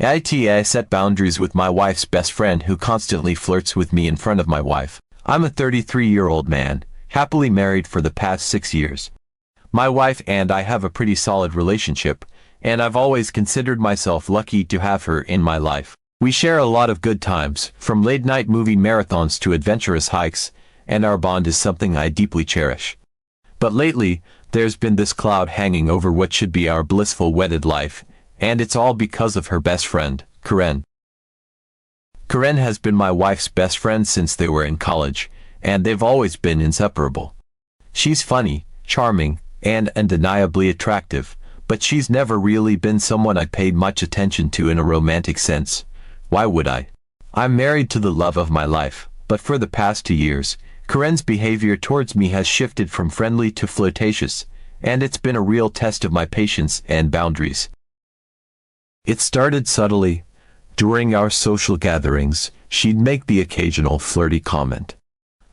AITA set boundaries with my wife's best friend who constantly flirts with me in front of my wife. I'm a 33-year-old man, happily married for the past 6 years. My wife and I have a pretty solid relationship, and I've always considered myself lucky to have her in my life. We share a lot of good times, from late-night movie marathons to adventurous hikes, and our bond is something I deeply cherish. But lately, there's been this cloud hanging over what should be our blissful wedded life, and it's all because of her best friend, Karen. Karen has been my wife's best friend since they were in college, and they've always been inseparable. She's funny, charming, and undeniably attractive, but she's never really been someone I paid much attention to in a romantic sense. Why would I? I'm married to the love of my life, but for the past 2 years, Karen's behavior towards me has shifted from friendly to flirtatious, and it's been a real test of my patience and boundaries. It started subtly. During our social gatherings, she'd make the occasional flirty comment.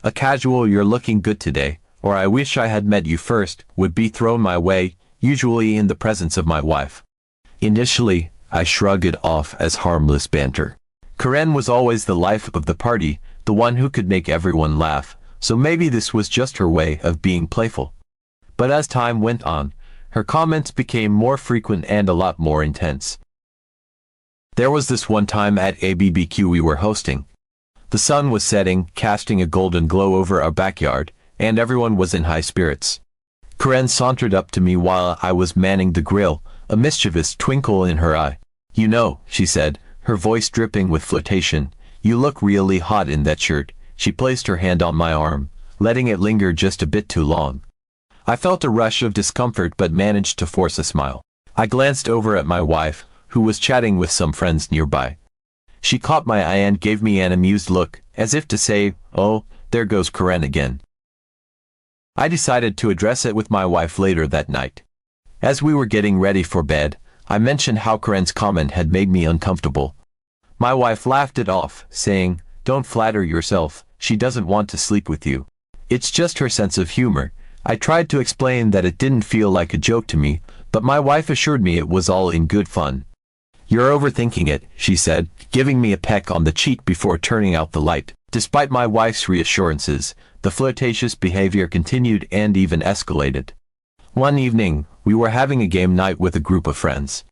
A casual "you're looking good today," or "I wish I had met you first," would be thrown my way, usually in the presence of my wife. Initially, I shrugged it off as harmless banter. Karen was always the life of the party, the one who could make everyone laugh, so maybe this was just her way of being playful. But as time went on, her comments became more frequent and a lot more intense. There was this one time at a BBQ we were hosting. The sun was setting, casting a golden glow over our backyard, and everyone was in high spirits. Karen sauntered up to me while I was manning the grill, a mischievous twinkle in her eye. "You know," she said, her voice dripping with flirtation, "you look really hot in that shirt." She placed her hand on my arm, letting it linger just a bit too long. I felt a rush of discomfort but managed to force a smile. I glanced over at my wife, who was chatting with some friends nearby. She caught my eye and gave me an amused look, as if to say, "Oh, there goes Karen again." I decided to address it with my wife later that night. As we were getting ready for bed, I mentioned how Karen's comment had made me uncomfortable. My wife laughed it off, saying, "Don't flatter yourself, she doesn't want to sleep with you. It's just her sense of humor." I tried to explain that it didn't feel like a joke to me, but my wife assured me it was all in good fun. "You're overthinking it," she said, giving me a peck on the cheek before turning out the light. Despite my wife's reassurances, the flirtatious behavior continued and even escalated. One evening, we were having a game night with a group of friends.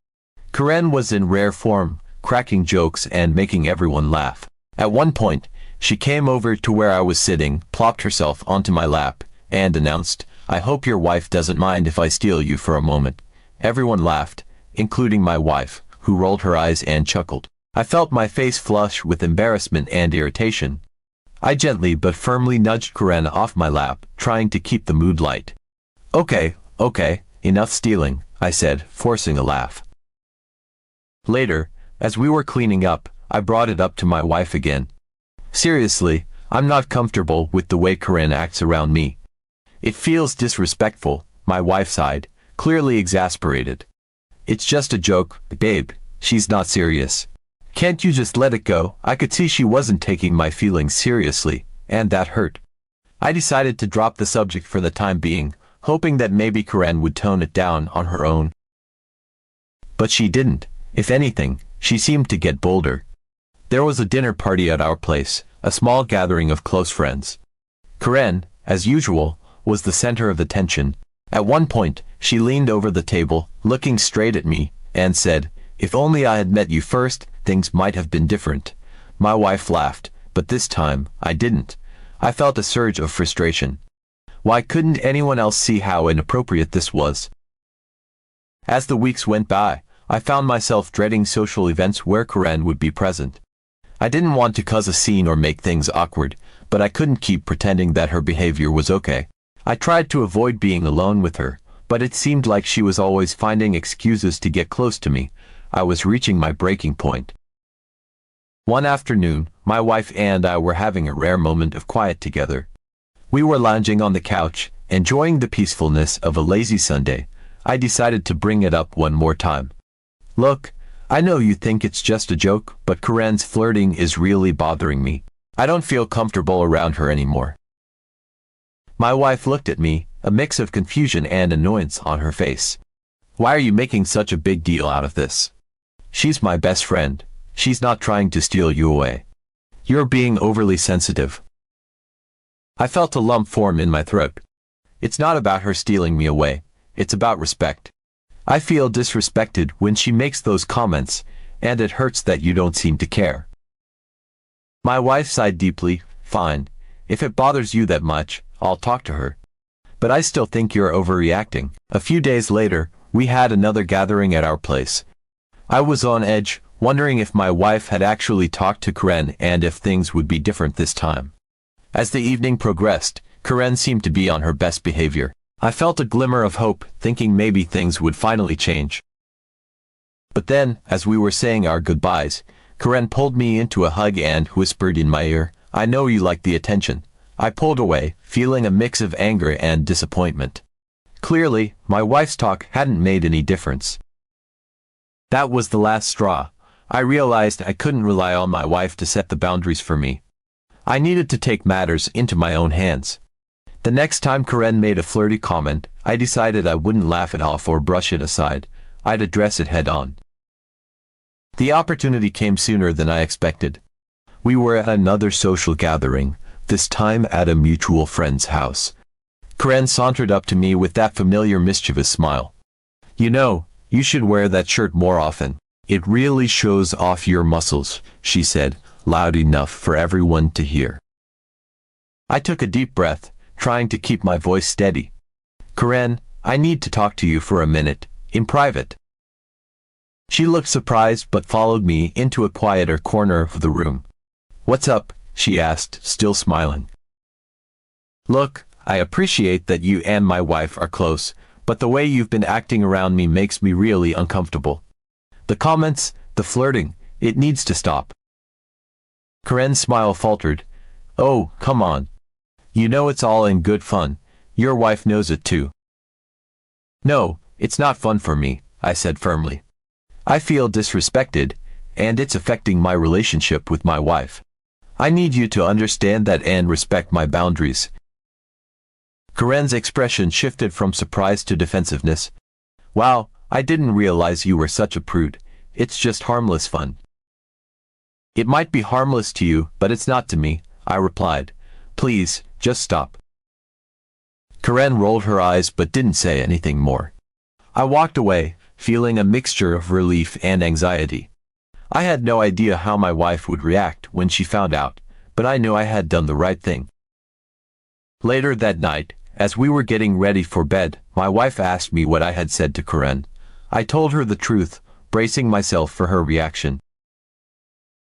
Karen was in rare form, cracking jokes and making everyone laugh. At one point, she came over to where I was sitting, plopped herself onto my lap, and announced, "I hope your wife doesn't mind if I steal you for a moment." Everyone laughed, including my wife, who rolled her eyes and chuckled. I felt my face flush with embarrassment and irritation. I gently but firmly nudged Karen off my lap, trying to keep the mood light. Okay, enough stealing," I said, forcing a laugh. Later, as we were cleaning up, I brought it up to my wife again. "Seriously, I'm not comfortable with the way Karen acts around me. It feels disrespectful," my wife sighed, clearly exasperated. "It's just a joke, babe. She's not serious. Can't you just let it go?" I could see she wasn't taking my feelings seriously, and that hurt. I decided to drop the subject for the time being, hoping that maybe Karen would tone it down on her own. But she didn't. If anything, she seemed to get bolder. There was a dinner party at our place, a small gathering of close friends. Karen, as usual, was the center of attention. At one point, she leaned over the table, looking straight at me, and said, "If only I had met you first, things might have been different." My wife laughed, but this time, I didn't. I felt a surge of frustration. Why couldn't anyone else see how inappropriate this was? As the weeks went by, I found myself dreading social events where Karen would be present. I didn't want to cause a scene or make things awkward, but I couldn't keep pretending that her behavior was okay. I tried to avoid being alone with her, but it seemed like she was always finding excuses to get close to me. I was reaching my breaking point. One afternoon, my wife and I were having a rare moment of quiet together. We were lounging on the couch, enjoying the peacefulness of a lazy Sunday. I decided to bring it up one more time. "Look, I know you think it's just a joke, but Karen's flirting is really bothering me. I don't feel comfortable around her anymore." My wife looked at me, a mix of confusion and annoyance on her face. "Why are you making such a big deal out of this?" She's my best friend. She's not trying to steal you away. You're being overly sensitive. I felt a lump form in my throat. It's not about her stealing me away. It's about respect. I feel disrespected when she makes those comments, and it hurts that you don't seem to care. My wife sighed deeply. Fine. If it bothers you that much, I'll talk to her. But I still think you're overreacting. A few days later, we had another gathering at our place. I was on edge, wondering if my wife had actually talked to Karen and if things would be different this time. As the evening progressed, Karen seemed to be on her best behavior. I felt a glimmer of hope, thinking maybe things would finally change. But then, as we were saying our goodbyes, Karen pulled me into a hug and whispered in my ear, "I know you like the attention." I pulled away, feeling a mix of anger and disappointment. Clearly, my wife's talk hadn't made any difference. That was the last straw. I realized I couldn't rely on my wife to set the boundaries for me. I needed to take matters into my own hands. The next time Karen made a flirty comment, I decided I wouldn't laugh it off or brush it aside. I'd address it head on. The opportunity came sooner than I expected. We were at another social gathering, this time at a mutual friend's house. Karen sauntered up to me with that familiar mischievous smile. "You know, you should wear that shirt more often. It really shows off your muscles," she said, loud enough for everyone to hear. I took a deep breath, trying to keep my voice steady. "Karen, I need to talk to you for a minute, in private." She looked surprised but followed me into a quieter corner of the room. "What's up?" she asked, still smiling. "Look, I appreciate that you and my wife are close, but the way you've been acting around me makes me really uncomfortable. The comments, the flirting, it needs to stop." Karen's smile faltered. "Oh, come on. You know it's all in good fun. Your wife knows it too." "No, it's not fun for me," I said firmly. "I feel disrespected, and it's affecting my relationship with my wife. I need you to understand that and respect my boundaries." Karen's expression shifted from surprise to defensiveness. "Wow, I didn't realize you were such a prude. It's just harmless fun." "It might be harmless to you, but it's not to me," I replied. "Please, just stop." Karen rolled her eyes but didn't say anything more. I walked away, feeling a mixture of relief and anxiety. I had no idea how my wife would react when she found out, but I knew I had done the right thing. Later that night, as we were getting ready for bed, my wife asked me what I had said to Karen. I told her the truth, bracing myself for her reaction.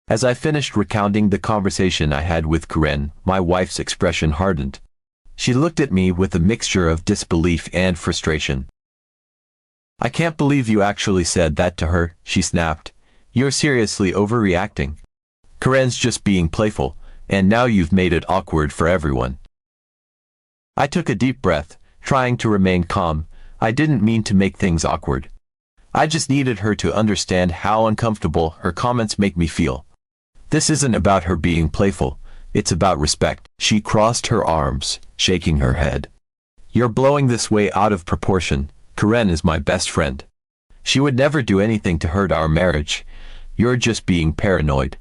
As I finished recounting the conversation I had with Karen, my wife's expression hardened. She looked at me with a mixture of disbelief and frustration. "I can't believe you actually said that to her," she snapped. "You're seriously overreacting. Karen's just being playful, and now you've made it awkward for everyone." I took a deep breath, trying to remain calm. I didn't mean to make things awkward. I just needed her to understand how uncomfortable her comments make me feel. This isn't about her being playful, it's about respect. She crossed her arms, shaking her head. "You're blowing this way out of proportion. Karen is my best friend. She would never do anything to hurt our marriage. You're just being paranoid."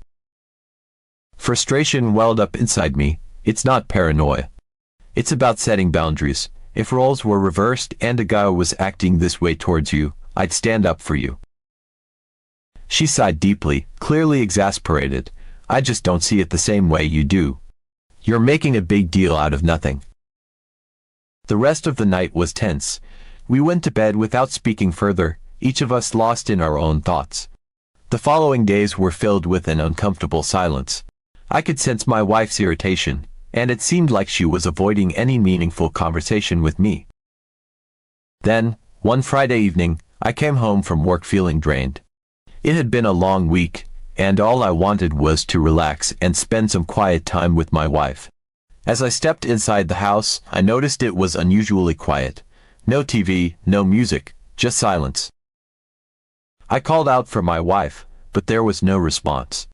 Frustration welled up inside me. It's not paranoia. It's about setting boundaries. If roles were reversed and a guy was acting this way towards you, I'd stand up for you. She sighed deeply, clearly exasperated. "I just don't see it the same way you do. You're making a big deal out of nothing." The rest of the night was tense. We went to bed without speaking further, each of us lost in our own thoughts. The following days were filled with an uncomfortable silence. I could sense my wife's irritation, and it seemed like she was avoiding any meaningful conversation with me. Then, one Friday evening, I came home from work feeling drained. It had been a long week, and all I wanted was to relax and spend some quiet time with my wife. As I stepped inside the house, I noticed it was unusually quiet. No TV, no music, just silence. I called out for my wife, but there was no response.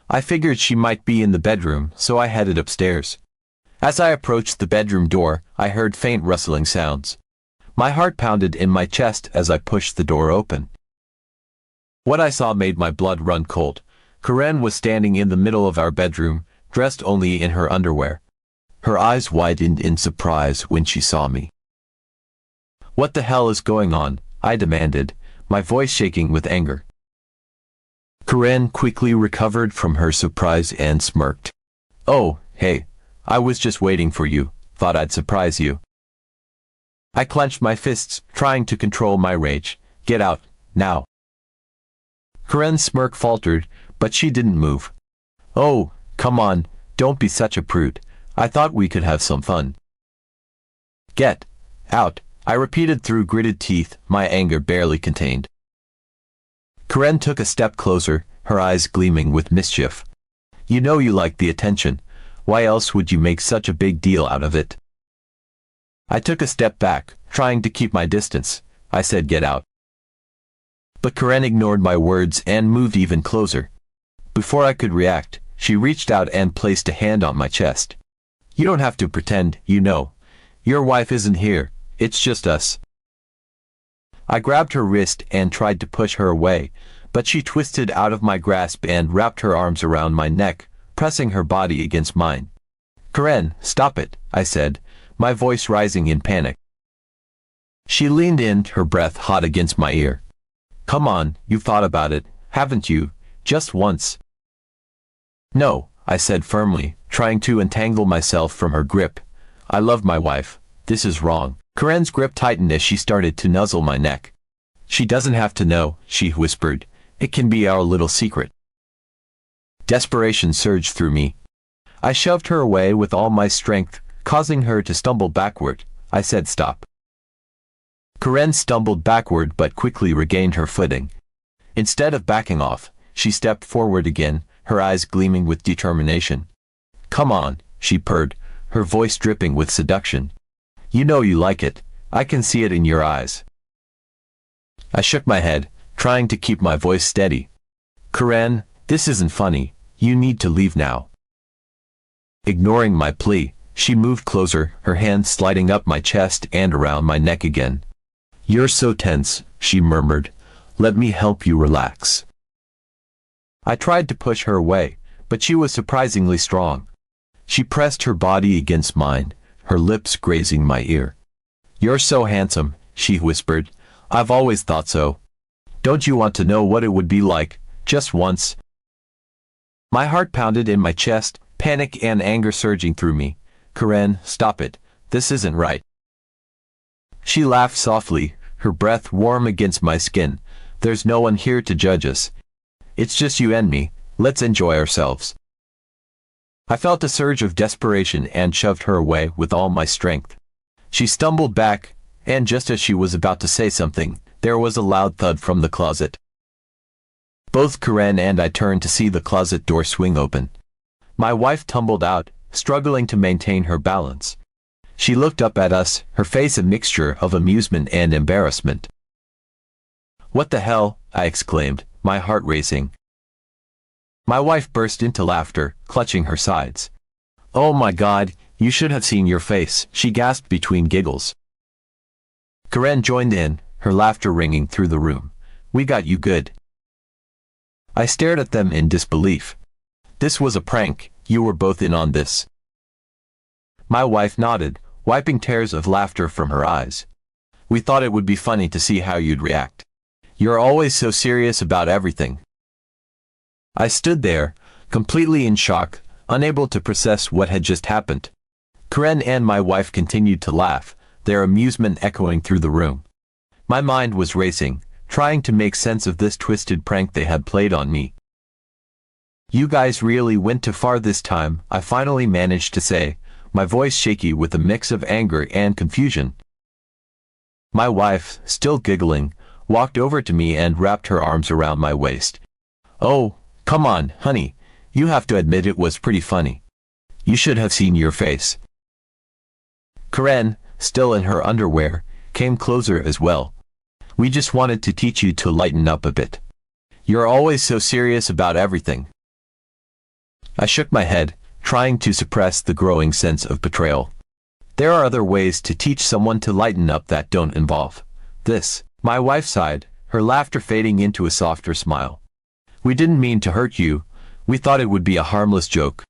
I figured she might be in the bedroom, so I headed upstairs. As I approached the bedroom door, I heard faint rustling sounds. My heart pounded in my chest as I pushed the door open. What I saw made my blood run cold. Karen was standing in the middle of our bedroom, dressed only in her underwear. Her eyes widened in surprise when she saw me. "What the hell is going on?" I demanded, my voice shaking with anger. Karen quickly recovered from her surprise and smirked. "Oh, hey, I was just waiting for you, thought I'd surprise you." I clenched my fists, trying to control my rage. "Get out, now." Karen's smirk faltered, but she didn't move. "Oh, come on, don't be such a prude. I thought we could have some fun." "Get out," I repeated through gritted teeth, my anger barely contained. Karen took a step closer, her eyes gleaming with mischief. "You know you like the attention. Why else would you make such a big deal out of it?" I took a step back, trying to keep my distance. I said, "Get out." But Karen ignored my words and moved even closer. Before I could react, she reached out and placed a hand on my chest. "You don't have to pretend, you know. Your wife isn't here, it's just us." I grabbed her wrist and tried to push her away, but she twisted out of my grasp and wrapped her arms around my neck, pressing her body against mine. "Karen, stop it," I said, my voice rising in panic. She leaned in, her breath hot against my ear. "Come on, you've thought about it, haven't you? Just once." "No," I said firmly, trying to untangle myself from her grip. "I love my wife. This is wrong." Karen's grip tightened as she started to nuzzle my neck. "She doesn't have to know," she whispered. "It can be our little secret." Desperation surged through me. I shoved her away with all my strength, causing her to stumble backward. I said, "Stop." Karen stumbled backward but quickly regained her footing. Instead of backing off, she stepped forward again, her eyes gleaming with determination. "Come on," she purred, her voice dripping with seduction. "You know you like it. I can see it in your eyes." I shook my head, trying to keep my voice steady. "Karen, this isn't funny. You need to leave now." Ignoring my plea, she moved closer, her hand sliding up my chest and around my neck again. "You're so tense," she murmured. "Let me help you relax." I tried to push her away, but she was surprisingly strong. She pressed her body against mine, her lips grazing my ear. "You're so handsome," she whispered. "I've always thought so. Don't you want to know what it would be like, just once?" My heart pounded in my chest, panic and anger surging through me. "Karen, stop it. This isn't right." She laughed softly, her breath warm against my skin. "There's no one here to judge us. It's just you and me. Let's enjoy ourselves." I felt a surge of desperation and shoved her away with all my strength. She stumbled back, and just as she was about to say something, there was a loud thud from the closet. Both Karen and I turned to see the closet door swing open. My wife tumbled out, struggling to maintain her balance. She looked up at us, her face a mixture of amusement and embarrassment. "What the hell?" I exclaimed, my heart racing. My wife burst into laughter, clutching her sides. "Oh my God, you should have seen your face," she gasped between giggles. Karen joined in, her laughter ringing through the room. "We got you good." I stared at them in disbelief. "This was a prank, you were both in on this." My wife nodded, wiping tears of laughter from her eyes. "We thought it would be funny to see how you'd react. You're always so serious about everything." I stood there, completely in shock, unable to process what had just happened. Karen and my wife continued to laugh, their amusement echoing through the room. My mind was racing, trying to make sense of this twisted prank they had played on me. "You guys really went too far this time," I finally managed to say, my voice shaky with a mix of anger and confusion. My wife, still giggling, walked over to me and wrapped her arms around my waist. "Oh, come on, honey, you have to admit it was pretty funny. You should have seen your face." Karen, still in her underwear, came closer as well. "We just wanted to teach you to lighten up a bit. You're always so serious about everything." I shook my head, trying to suppress the growing sense of betrayal. There are other ways to teach someone to lighten up that don't involve this. My wife sighed, her laughter fading into a softer smile. "We didn't mean to hurt you. We thought it would be a harmless joke."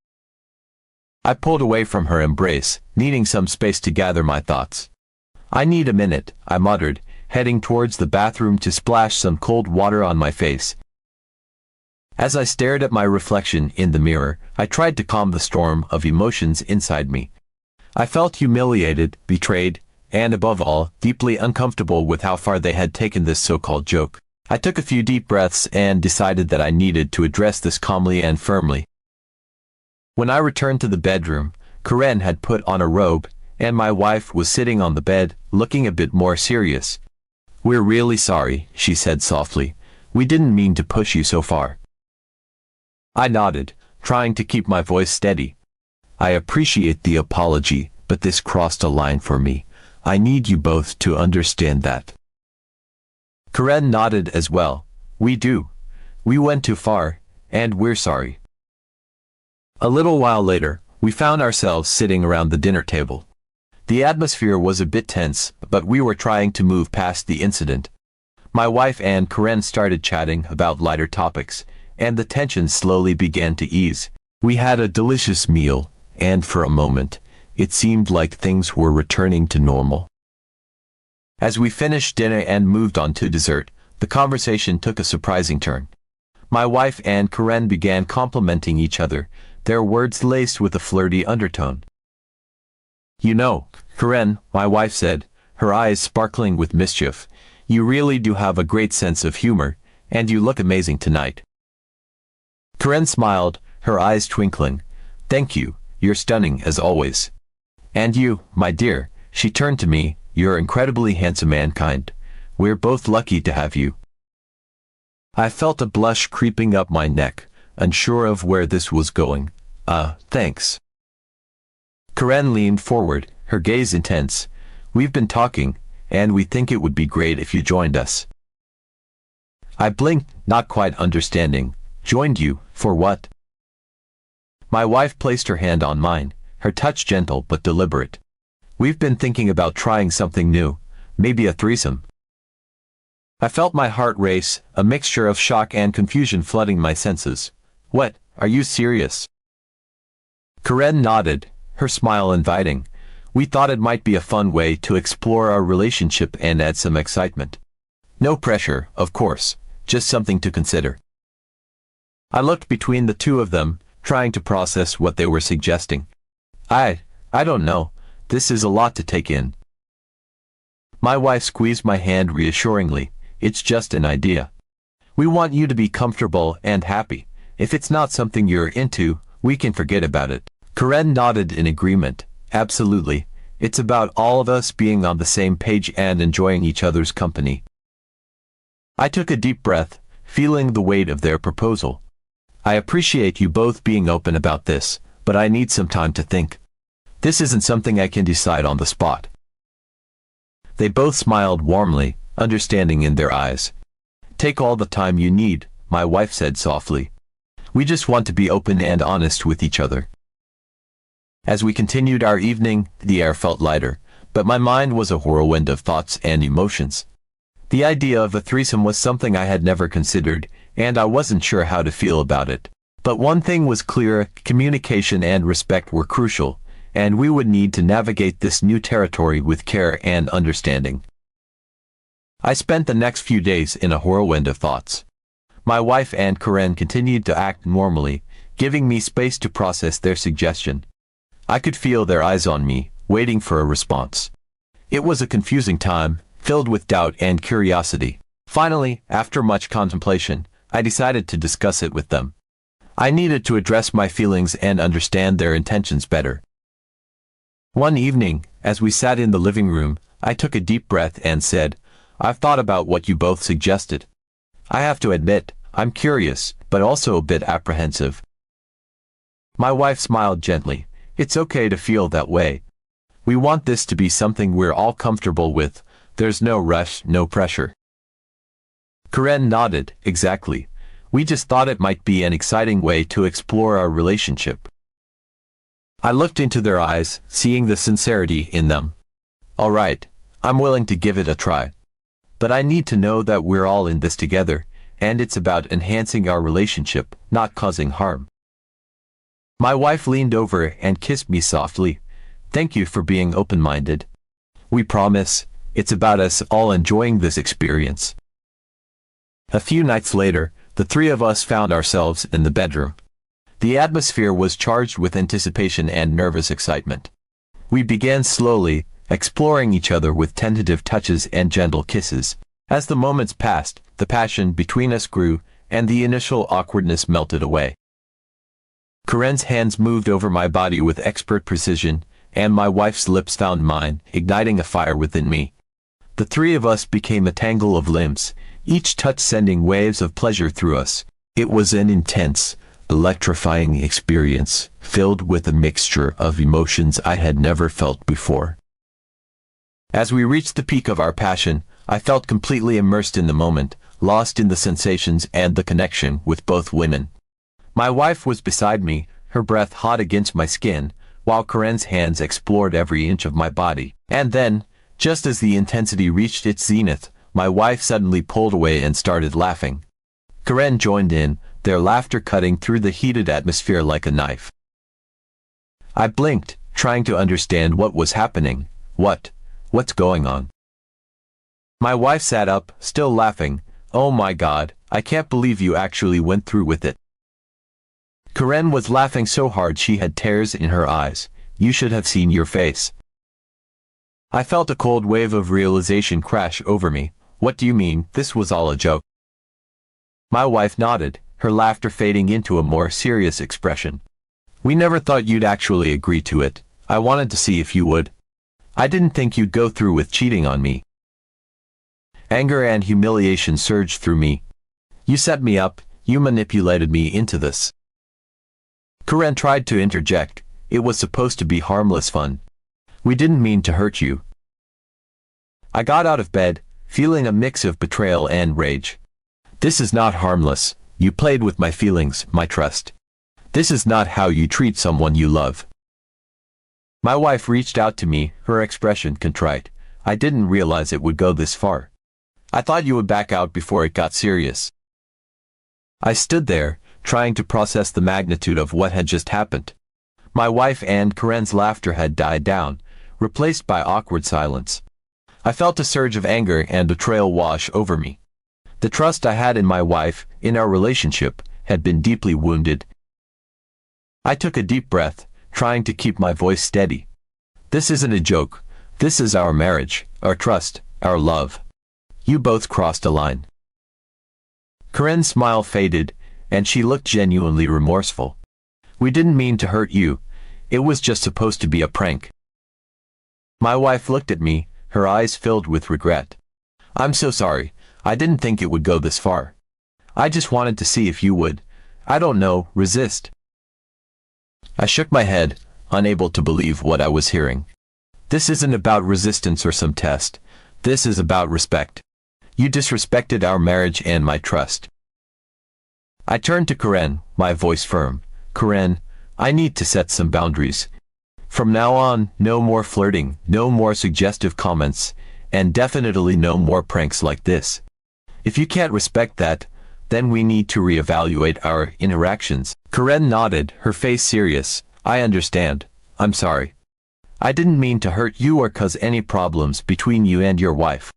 I pulled away from her embrace, needing some space to gather my thoughts. "I need a minute," I muttered, heading towards the bathroom to splash some cold water on my face. As I stared at my reflection in the mirror, I tried to calm the storm of emotions inside me. I felt humiliated, betrayed, and above all, deeply uncomfortable with how far they had taken this so-called joke. I took a few deep breaths and decided that I needed to address this calmly and firmly. When I returned to the bedroom, Karen had put on a robe, and my wife was sitting on the bed, looking a bit more serious. "We're really sorry," she said softly. "We didn't mean to push you so far." I nodded, trying to keep my voice steady. "I appreciate the apology, but this crossed a line for me. I need you both to understand that." Karen nodded as well. "We do. We went too far, and we're sorry." A little while later, we found ourselves sitting around the dinner table. The atmosphere was a bit tense, but we were trying to move past the incident. My wife and Karen started chatting about lighter topics, and the tension slowly began to ease. We had a delicious meal, and for a moment, it seemed like things were returning to normal. As we finished dinner and moved on to dessert, the conversation took a surprising turn. My wife and Karen began complimenting each other, their words laced with a flirty undertone. "You know, Karen," my wife said, her eyes sparkling with mischief, "you really do have a great sense of humor, and you look amazing tonight." Karen smiled, her eyes twinkling. "Thank you, you're stunning as always. And you, my dear," she turned to me, "you're incredibly handsome and kind. We're both lucky to have you." I felt a blush creeping up my neck, unsure of where this was going. Thanks." Karen leaned forward, her gaze intense. "We've been talking, and we think it would be great if you joined us." I blinked, not quite understanding. "Joined you, for what?" My wife placed her hand on mine, her touch gentle but deliberate. "We've been thinking about trying something new, maybe a threesome." I felt my heart race, a mixture of shock and confusion flooding my senses. "What, are you serious?" Karen nodded, her smile inviting. "We thought it might be a fun way to explore our relationship and add some excitement. No pressure, of course, just something to consider." I looked between the two of them, trying to process what they were suggesting. I don't know. This is a lot to take in." My wife squeezed my hand reassuringly. "It's just an idea. We want you to be comfortable and happy. If it's not something you're into, we can forget about it." Karen nodded in agreement. "Absolutely. It's about all of us being on the same page and enjoying each other's company." I took a deep breath, feeling the weight of their proposal. "I appreciate you both being open about this, but I need some time to think. This isn't something I can decide on the spot." They both smiled warmly, understanding in their eyes. "Take all the time you need," my wife said softly. "We just want to be open and honest with each other." As we continued our evening, the air felt lighter, but my mind was a whirlwind of thoughts and emotions. The idea of a threesome was something I had never considered, and I wasn't sure how to feel about it. But one thing was clear: communication and respect were crucial, and we would need to navigate this new territory with care and understanding. I spent the next few days in a whirlwind of thoughts. My wife and Karen continued to act normally, giving me space to process their suggestion. I could feel their eyes on me, waiting for a response. It was a confusing time, filled with doubt and curiosity. Finally, after much contemplation, I decided to discuss it with them. I needed to address my feelings and understand their intentions better. One evening, as we sat in the living room, I took a deep breath and said, "I've thought about what you both suggested. I have to admit, I'm curious, but also a bit apprehensive." My wife smiled gently. "It's okay to feel that way. We want this to be something we're all comfortable with. There's no rush, no pressure." Karen nodded. "Exactly. We just thought it might be an exciting way to explore our relationship." I looked into their eyes, seeing the sincerity in them. "All right, I'm willing to give it a try. but I need to know that we're all in this together, and it's about enhancing our relationship, not causing harm. My wife leaned over and kissed me softly. Thank you for being open-minded. We promise, it's about us all enjoying this experience. A few nights later, the three of us found ourselves in the bedroom. The atmosphere was charged with anticipation and nervous excitement. We began slowly, exploring each other with tentative touches and gentle kisses. As the moments passed, the passion between us grew, and the initial awkwardness melted away. Corinne's hands moved over my body with expert precision, and my wife's lips found mine, igniting a fire within me. The three of us became a tangle of limbs, each touch sending waves of pleasure through us. It was an intense, electrifying experience, filled with a mixture of emotions I had never felt before. As we reached the peak of our passion, I felt completely immersed in the moment, lost in the sensations and the connection with both women. My wife was beside me, her breath hot against my skin, while Corinne's hands explored every inch of my body. And then, just as the intensity reached its zenith, my wife suddenly pulled away and started laughing. Corinne joined in, their laughter cutting through the heated atmosphere like a knife. I blinked, trying to understand what was happening. What's going on? My wife sat up, still laughing. Oh my God, I can't believe you actually went through with it. Corinne was laughing so hard she had tears in her eyes. You should have seen your face. I felt a cold wave of realization crash over me. What do you mean, this was all a joke? My wife nodded, her laughter fading into a more serious expression. We never thought you'd actually agree to it. I wanted to see if you would. I didn't think you'd go through with cheating on me. Anger and humiliation surged through me. You set me up, you manipulated me into this. Corinne tried to interject. It was supposed to be harmless fun. We didn't mean to hurt you. I got out of bed, feeling a mix of betrayal and rage. This is not harmless. You played with my feelings, my trust. This is not how you treat someone you love. My wife reached out to me, her expression contrite. I didn't realize it would go this far. I thought you would back out before it got serious. I stood there, trying to process the magnitude of what had just happened. My wife and Corinne's laughter had died down, replaced by awkward silence. I felt a surge of anger and betrayal wash over me. The trust I had in my wife, in our relationship, had been deeply wounded. I took a deep breath, trying to keep my voice steady. This isn't a joke. This is our marriage, our trust, our love. You both crossed a line. Corinne's smile faded, and she looked genuinely remorseful. We didn't mean to hurt you. It was just supposed to be a prank. My wife looked at me, her eyes filled with regret. I'm so sorry. I didn't think it would go this far. I just wanted to see if you would, I don't know, resist. I shook my head, unable to believe what I was hearing. This isn't about resistance or some test. This is about respect. You disrespected our marriage and my trust. I turned to Corinne, my voice firm. Corinne, I need to set some boundaries. From now on, no more flirting, no more suggestive comments, and definitely no more pranks like this. If you can't respect that, then we need to reevaluate our interactions. Corinne nodded, her face serious. I understand. I'm sorry. I didn't mean to hurt you or cause any problems between you and your wife.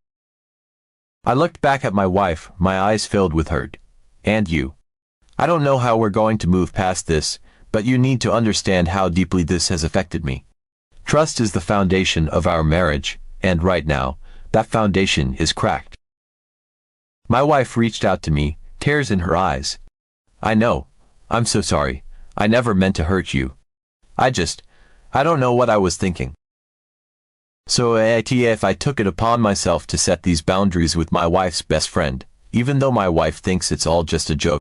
I looked back at my wife, my eyes filled with hurt. And you. I don't know how we're going to move past this, but you need to understand how deeply this has affected me. Trust is the foundation of our marriage, and right now, that foundation is cracked. My wife reached out to me, tears in her eyes. I know. I'm so sorry. I never meant to hurt you. I don't know what I was thinking. So AITA if I took it upon myself to set these boundaries with my wife's best friend, even though my wife thinks it's all just a joke.